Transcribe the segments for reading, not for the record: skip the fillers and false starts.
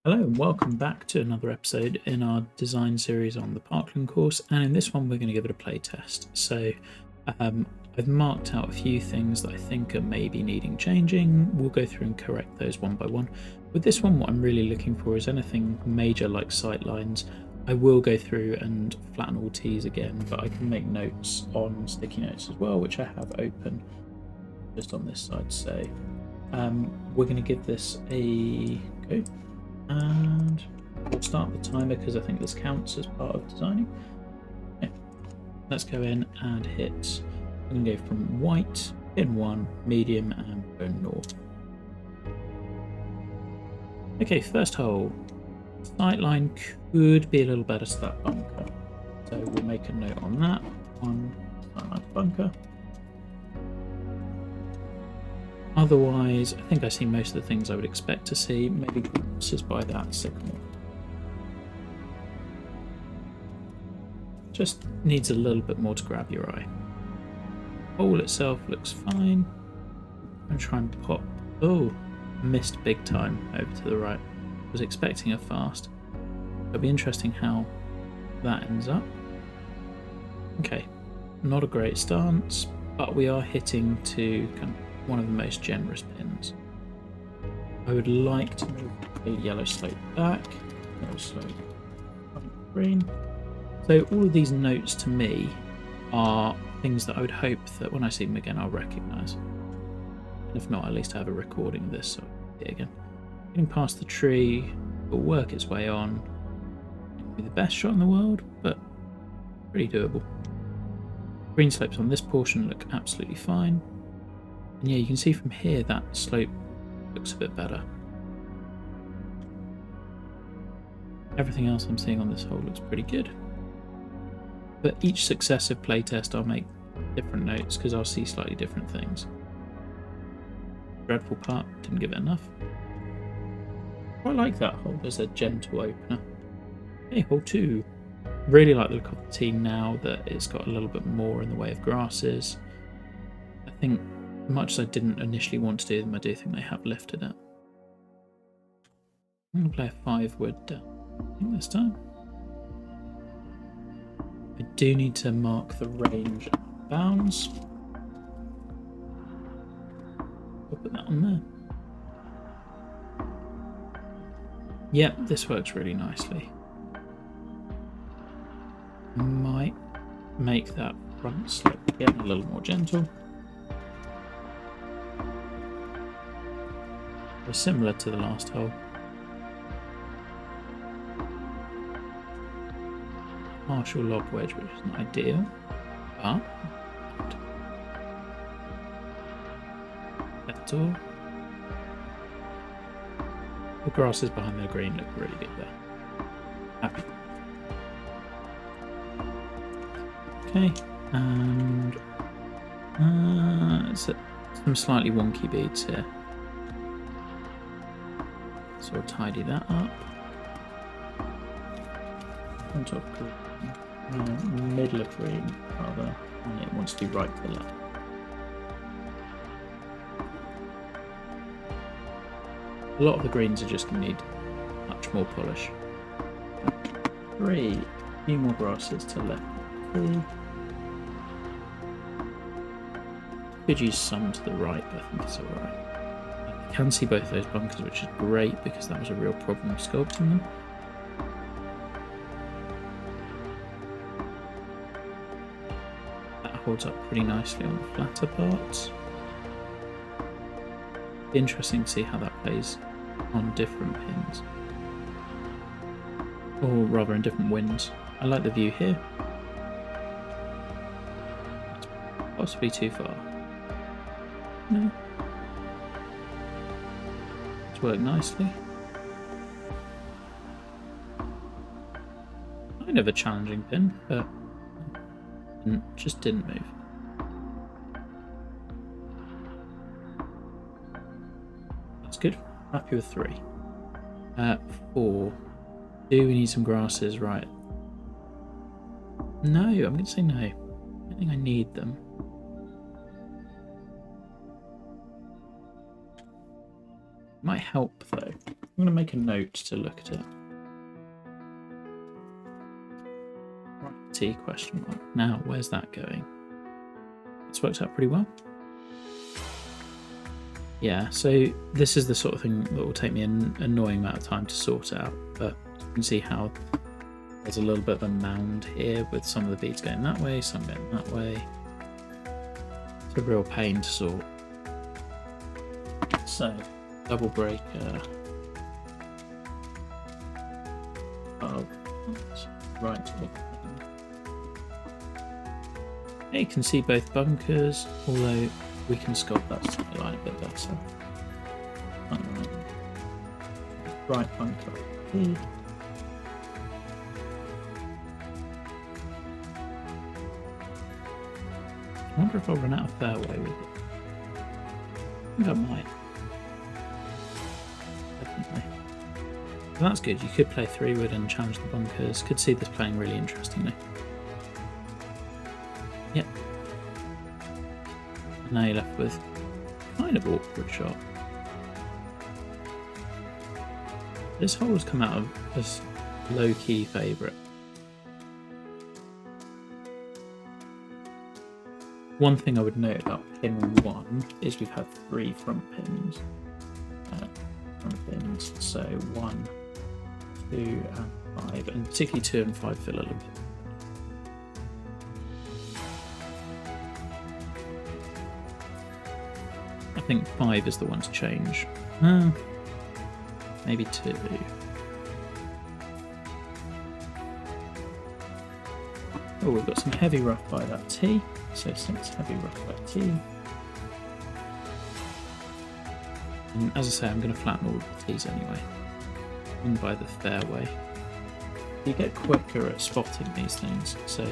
Hello and welcome back to another episode in our design series on the Parkland course, and in this one we're going to give it a play test. So I've marked out a few things that I think are maybe needing changing. We'll go through and correct those one by one. With this one, what I'm really looking for is anything major like sight lines. I will go through and flatten all T's again, but I can make notes on sticky notes as well, which I have open just on this side. So we're going to give this a go. And we'll start the timer because I think this counts as part of designing. Okay. Let's go in and hit. I'm going to go from white, pin 1, medium, and go north. Okay, first hole. Sight line could be a little better to that bunker. So we'll make a note on that. One sight line bunker. Otherwise, I think I see most of the things I would expect to see. Maybe glimpses by that sycamore. Just needs a little bit more to grab your eye. Hole itself looks fine. I'm going to try and pop. Oh, missed big time over to the right. Was expecting a fast. It'll be interesting how that ends up. Okay, not a great stance, but we are hitting to kind of one of the most generous pins. I would like to move the yellow slope back, yellow slope green. So all of these notes to me are things that I would hope that when I see them again I'll recognise. And if not, at least I have a recording of this so I'll see it again. Getting past the tree will work its way on. It won't be the best shot in the world, but pretty doable. Green slopes on this portion look absolutely fine. And yeah, you can see from here that slope looks a bit better. Everything else I'm seeing on this hole looks pretty good. But each successive playtest I'll make different notes because I'll see slightly different things. Dreadful putt, didn't give it enough. Quite like that hole as a gentle opener. Okay, hole 2. Really like the look of the tee now that it's got a little bit more in the way of grasses. I think much as I didn't initially want to do them, I do think they have lifted it. I'm going to play a 5-wood down, I think this time. I do need to mark the range bounds. I'll put that on there. Yep, this works really nicely. Might make that front slope again a little more gentle. Similar to the last hole. Partial lob wedge, which isn't ideal, but that's all. The grasses behind the green look really good there. Happy. Okay, and some slightly wonky beads here. So we'll tidy that up. On top of green, middle of green, rather, and it wants to be right to left. A lot of the greens are just going to need much more polish. 3, a few more grasses to left. 3. Could use some to the right, but I think it's alright. I can see both those bunkers, which is great because that was a real problem sculpting them. That holds up pretty nicely on the flatter parts. Be interesting to see how that plays on different pins. Or rather in different winds. I like the view here. That's possibly too far. No. Work nicely. Kind of a challenging pin, but just didn't move. That's good. Happy with 3. 4. Do we need some grasses? Right. No, I'm going to say no. I don't think I need them. Might help though I'm going to make a note to look at it. Right, T question mark. Now, where's that going? It's worked out pretty well. Yeah, so this is the sort of thing that will take me an annoying amount of time to sort out, but you can see how there's a little bit of a mound here with some of the beads going that way, some going that way. It's a real pain to sort. So, double breaker. Right to the you can see both bunkers, although we can sculpt that center line a bit better. Right bunker. I wonder if I'll run out of fairway with it. I think I might. Definitely. So that's good. You could play 3-wood and challenge the bunkers. Could see this playing really interestingly. Yep. And now you're left with kind of awkward shot. This hole has come out of as low-key favourite. One thing I would note about pin 1 is we've had 3 front pins. So 1, 2 and 5, and particularly 2 and 5 feel a little bit. I think 5 is the one to change. Maybe 2. Oh, we've got some heavy rough by that T. So 6 heavy rough by T. And as I say, I'm going to flatten all of the T's anyway. And by the fairway. You get quicker at spotting these things, so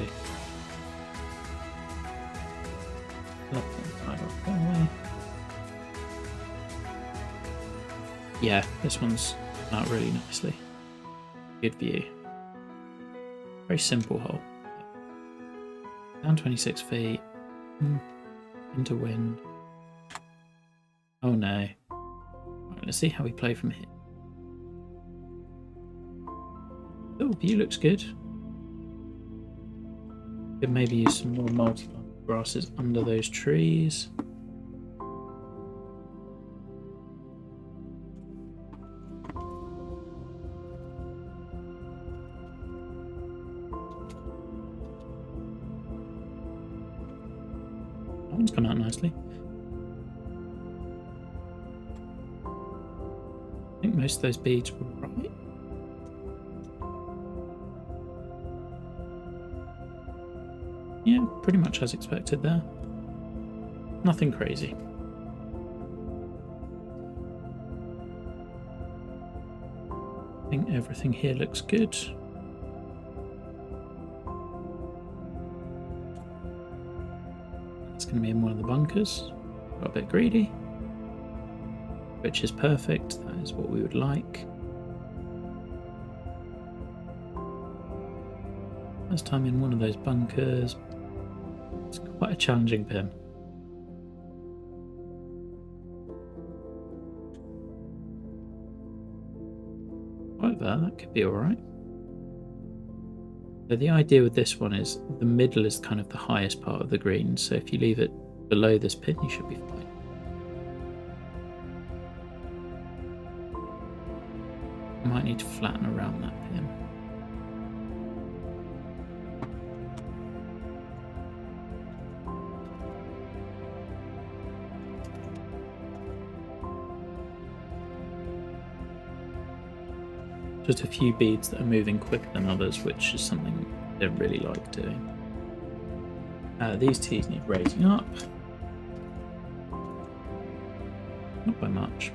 left hand side off fairway. Yeah, this one's come out really nicely. Good view. Very simple hole. Down 26 feet. Into wind. Oh no. Right, let's see how we play from here. Oh, view looks good. Could maybe use some more multi-plant grasses under those trees. That one's come out nicely. I think most of those beads were right. Yeah, pretty much as expected there. Nothing crazy. I think everything here looks good. It's going to be in one of the bunkers. Got a bit greedy, which is perfect. That is what we would like. First time in one of those bunkers. It's quite a challenging pin. Right there, that could be alright. So the idea with this one is the middle is kind of the highest part of the green, so if you leave it below this pin, you should be fine. You might need to flatten around that pin. Just a few beads that are moving quicker than others, which is something I don't really like doing. These T's need raising up. Not by much.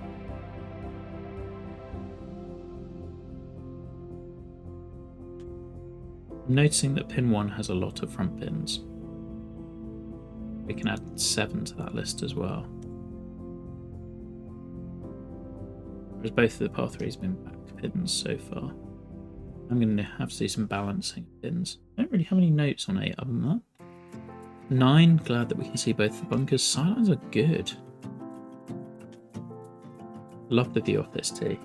I'm noticing that pin 1 has a lot of front pins. We can add 7 to that list as well. Whereas both of the par 3s have been back pins so far. I'm going to have to do some balancing pins. I don't really have any notes on 8 other than that. 9, glad that we can see both the bunkers. Sidelines are good. Love the view off this tee.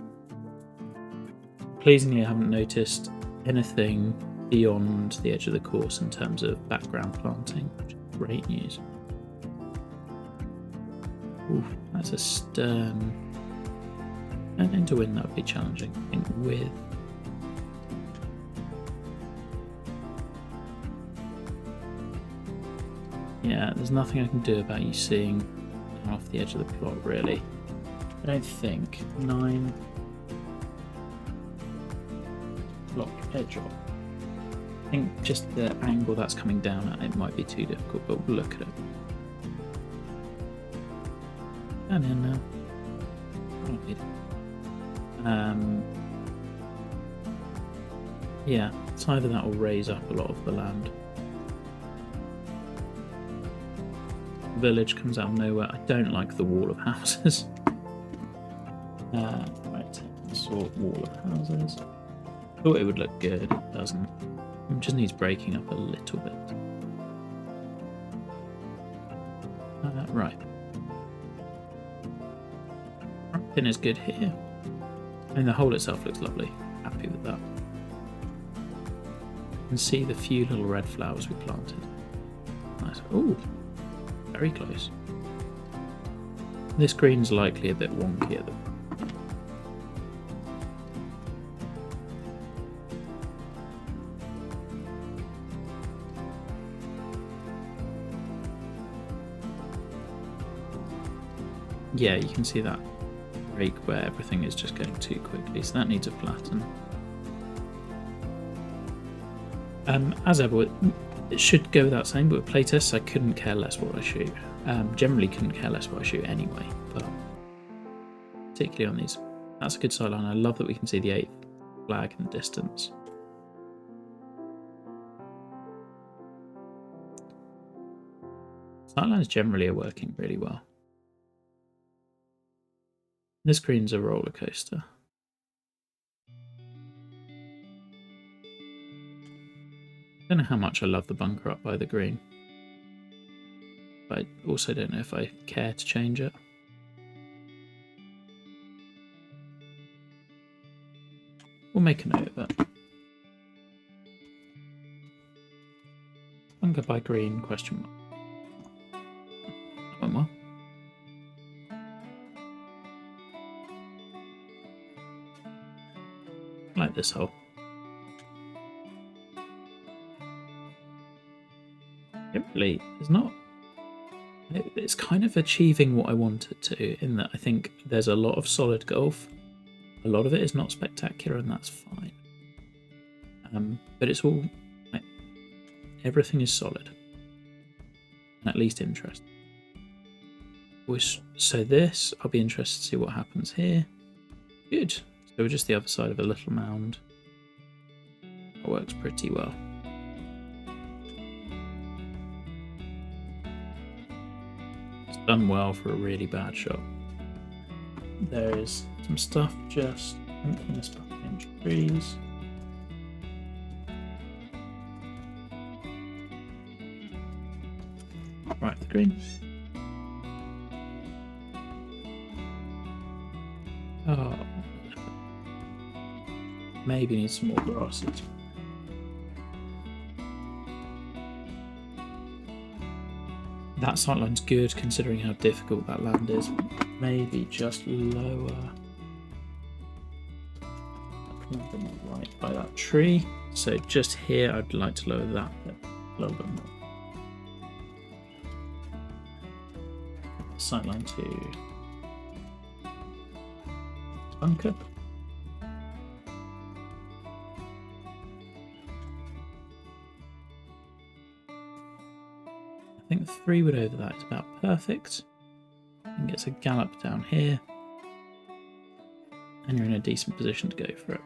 Pleasingly, I haven't noticed anything beyond the edge of the course in terms of background planting, which is great news. Ooh, that's a stern. And into wind, that would be challenging. I think with yeah, there's nothing I can do about you seeing off the edge of the plot, really. I don't think 9 block edge off. I think just the angle that's coming down at it might be too difficult, but we'll look at it. Down in now. Yeah, it's either that or raise up a lot of the land. Village comes out of nowhere. I don't like the wall of houses. Right, sort wall of houses. Thought it would look good, it doesn't. It just needs breaking up a little bit. Right. Pin is good here. I mean, the hole itself looks lovely. Happy with that. You can see the few little red flowers we planted. Nice. Ooh, very close. This green's likely a bit wonky at the front. Yeah, you can see that break where everything is just going too quickly, so that needs a flatten. As ever, it should go without saying, but with playtests I couldn't care less what I shoot. Generally couldn't care less what I shoot anyway, but particularly on these. That's a good sideline. I love that we can see the 8th flag in the distance. Sidelines generally are working really well. This green's a roller coaster. I don't know how much I love the bunker up by the green, but I also don't know if I care to change it. We'll make a note of it. Bunker by green, question mark. That went well. I like this hole. It really is not. It's kind of achieving what I wanted to, in that I think there's a lot of solid golf. A lot of it is not spectacular, and that's fine. But it's all like, everything is solid, and at least interesting. So this, I'll be interested to see what happens here. Good. So we're just the other side of a little mound. That works pretty well. It's done well for a really bad shot. There's some stuff just in this in trees. Right, the green. Oh, maybe need some more grasses. That sightline's good considering how difficult that land is. Maybe just lower. Right by that tree. So just here, I'd like to lower that a little bit more. Sightline to bunker. I think 3 wood over that is about perfect. And gets a gallop down here. And you're in a decent position to go for it.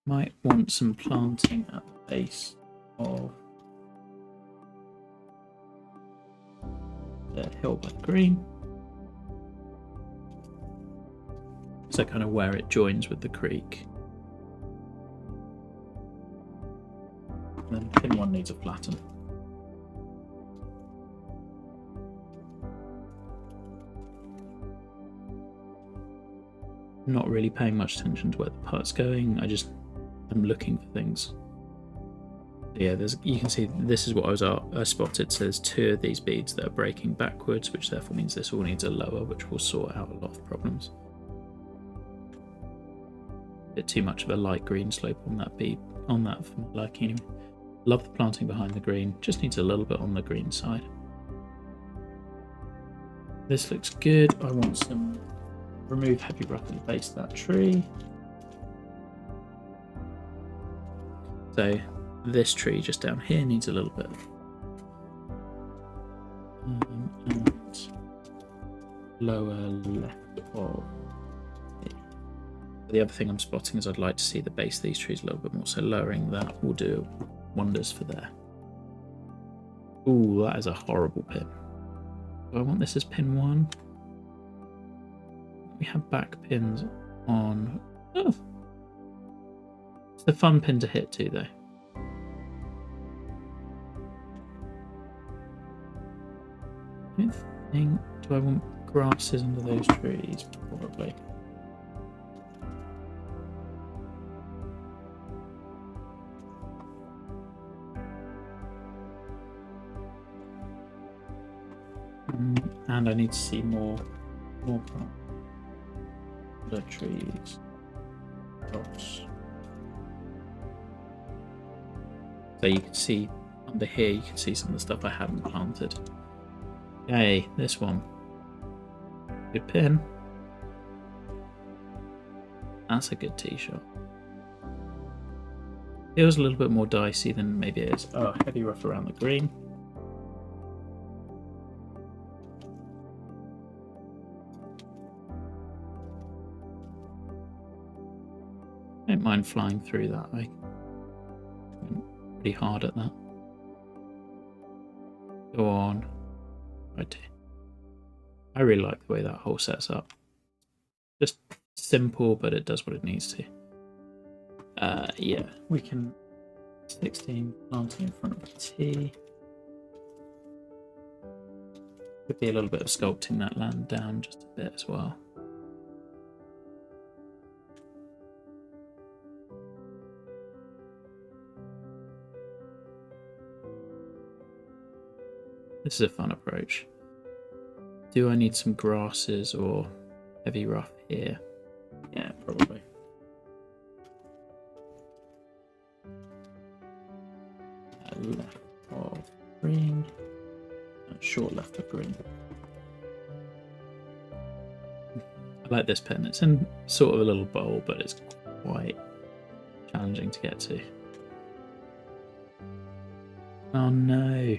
Might want some planting at the base of the hill by the green. So kind of where it joins with the creek. And then pin 1 needs a flatten. not really paying much attention to where the putt's going. I'm looking for things. Yeah, you can see this is what I spotted. So there's 2 of these beads that are breaking backwards, which therefore means this all needs a lower, which will sort out a lot of problems. Bit too much of a light green slope on that bead, on that for my liking anyway. Love the planting behind the green, just needs a little bit on the green side. This looks good. I want some remove heavy rough at the base of that tree. So this tree just down here needs a little bit. And lower left of it. The other thing I'm spotting is I'd like to see the base of these trees a little bit more, so lowering that will do wonders for there. Ooh, that is a horrible pin. Do I want this as pin 1? We have back pins on. Oh. It's a fun pin to hit too, though. I don't think. Do I want grasses under those trees? Probably. And I need to see more the trees. Cross. So you can see under here, you can see some of the stuff I haven't planted. Yay, this one. Good pin. That's a good tee shot. Feels a little bit more dicey than maybe it is. Oh, heavy rough around the green. Don't mind flying through that. I went pretty hard at that. Go on. I really like the way that hole sets up. Just simple, but it does what it needs to. Yeah, we can 16 planting in front of the tee. Could be a little bit of sculpting that land down just a bit as well. This is a fun approach. Do I need some grasses or heavy rough here? Yeah, probably. Left of green. Short left of green. I like this pen. It's in sort of a little bowl, but it's quite challenging to get to. Oh no.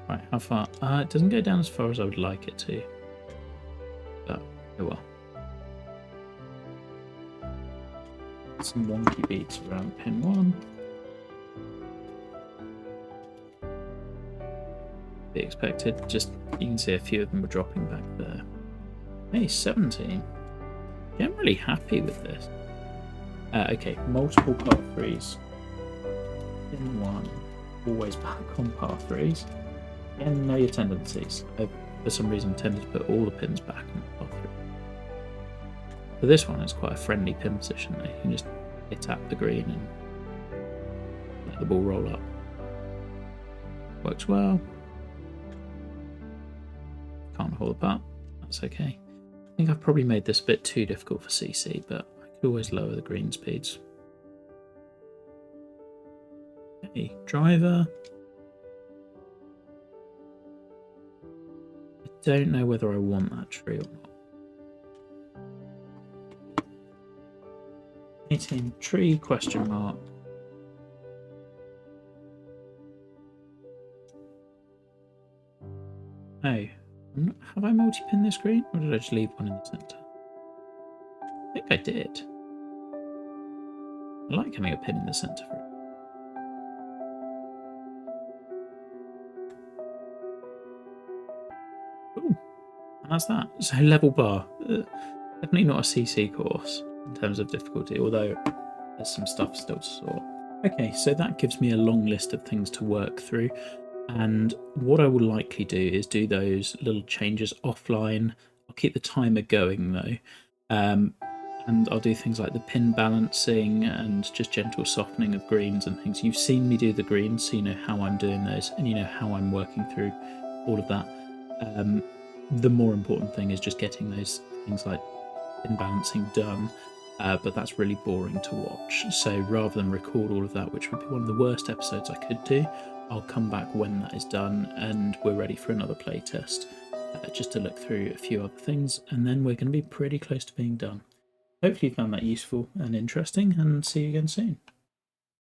Right, how far? It doesn't go down as far as I would like it to. But, oh well. Some wonky beats around pin 1. Be expected. Just, you can see a few of them were dropping back there. Hey, 17. Generally happy with this. Okay, multiple par 3s. Pin 1. Always back on par 3s. Again, know your tendencies. I, for some reason, tended to put all the pins back on the par 3. For this one, it's quite a friendly pin position. You can just hit at the green and let the ball roll up. Works well. Can't hold the putt. That's okay. I think I've probably made this a bit too difficult for CC, but I could always lower the green speeds. Okay, driver. I don't know whether I want that tree or not. 18 tree question mark. Oh, have I multi-pinned this green, or did I just leave one in the centre? I think I did. I like having a pin in the centre for it. Ooh, and that's that. So level bar. Definitely not a CC course in terms of difficulty, although there's some stuff still to sort. Okay, so that gives me a long list of things to work through. And what I will likely do is do those little changes offline. I'll keep the timer going though. and I'll do things like the pin balancing and just gentle softening of greens and things. You've seen me do the greens, so you know how I'm doing those, and you know how I'm working through all of that. The more important thing is just getting those things like pin balancing done, but that's really boring to watch. So rather than record all of that, which would be one of the worst episodes I could do, I'll come back when that is done and we're ready for another playtest, just to look through a few other things, and then we're going to be pretty close to being done. Hopefully you found that useful and interesting, and see you again soon.